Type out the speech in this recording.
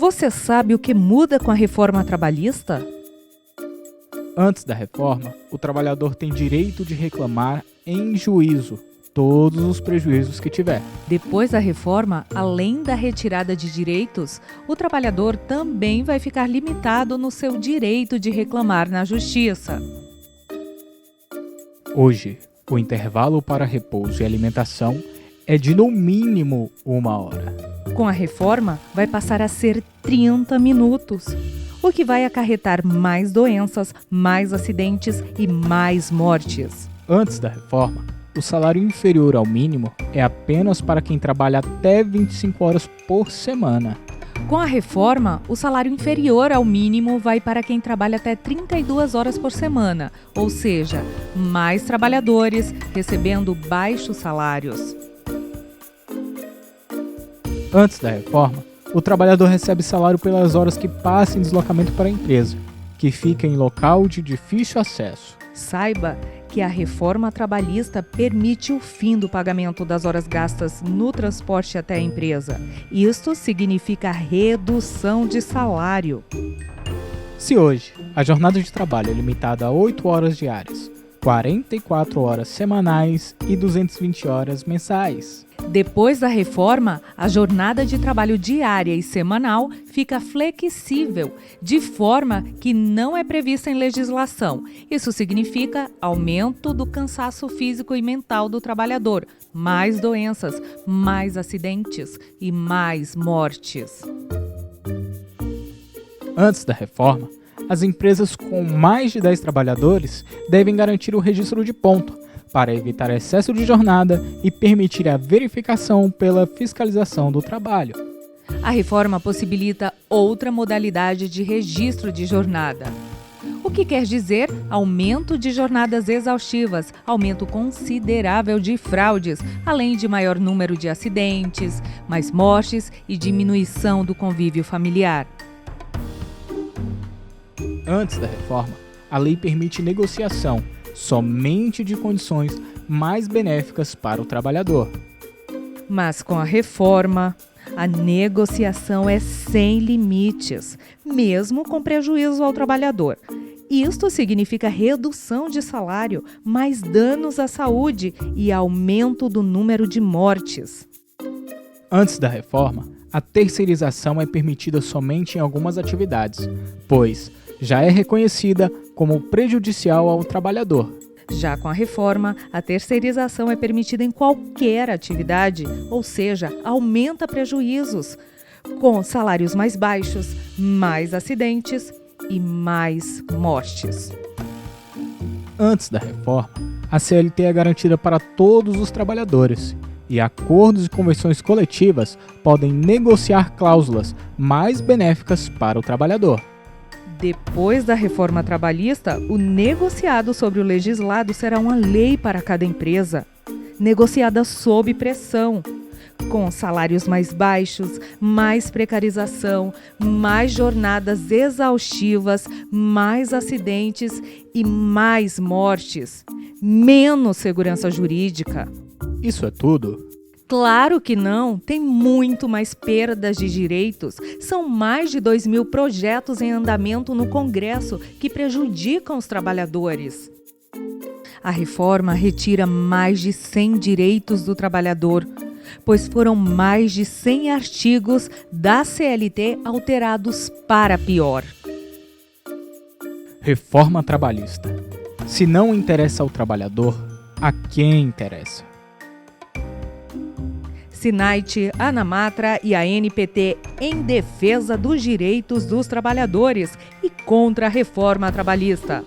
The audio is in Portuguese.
Você sabe o que muda com a reforma trabalhista? Antes da reforma, o trabalhador tem direito de reclamar em juízo todos os prejuízos que tiver. Depois da reforma, além da retirada de direitos, o trabalhador também vai ficar limitado no seu direito de reclamar na justiça. Hoje, o intervalo para repouso e alimentação é de no mínimo 1 hora. Com a reforma, vai passar a ser 30 minutos, o que vai acarretar mais doenças, mais acidentes e mais mortes. Antes da reforma, o salário inferior ao mínimo é apenas para quem trabalha até 25 horas por semana. Com a reforma, o salário inferior ao mínimo vai para quem trabalha até 32 horas por semana, ou seja, mais trabalhadores recebendo baixos salários. Antes da reforma, o trabalhador recebe salário pelas horas que passa em deslocamento para a empresa, que fica em local de difícil acesso. Saiba que a reforma trabalhista permite o fim do pagamento das horas gastas no transporte até a empresa. Isto significa redução de salário. Se hoje a jornada de trabalho é limitada a 8 horas diárias, 44 horas semanais e 220 horas mensais. Depois da reforma, a jornada de trabalho diária e semanal fica flexível, de forma que não é prevista em legislação. Isso significa aumento do cansaço físico e mental do trabalhador, mais doenças, mais acidentes e mais mortes. Antes da reforma, as empresas com mais de 10 trabalhadores devem garantir o registro de ponto, para evitar excesso de jornada e permitir a verificação pela fiscalização do trabalho. A reforma possibilita outra modalidade de registro de jornada, o que quer dizer aumento de jornadas exaustivas, aumento considerável de fraudes, além de maior número de acidentes, mais mortes e diminuição do convívio familiar. Antes da reforma, a lei permite negociação somente de condições mais benéficas para o trabalhador. Mas com a reforma, a negociação é sem limites, mesmo com prejuízo ao trabalhador. Isto significa redução de salário, mais danos à saúde e aumento do número de mortes. Antes da reforma, a terceirização é permitida somente em algumas atividades, pois já é reconhecida como prejudicial ao trabalhador. Já com a reforma, a terceirização é permitida em qualquer atividade, ou seja, aumenta prejuízos, com salários mais baixos, mais acidentes e mais mortes. Antes da reforma, a CLT é garantida para todos os trabalhadores e acordos e convenções coletivas podem negociar cláusulas mais benéficas para o trabalhador. Depois da reforma trabalhista, o negociado sobre o legislado será uma lei para cada empresa, negociada sob pressão, com salários mais baixos, mais precarização, mais jornadas exaustivas, mais acidentes e mais mortes, menos segurança jurídica. Isso é tudo? Claro que não, tem muito mais perdas de direitos. São mais de 2.000 projetos em andamento no Congresso que prejudicam os trabalhadores. A reforma retira mais de 100 direitos do trabalhador, pois foram mais de 100 artigos da CLT alterados para pior. Reforma trabalhista. Se não interessa ao trabalhador, a quem interessa? Sinait, Anamatra e a NPT em defesa dos direitos dos trabalhadores e contra a reforma trabalhista.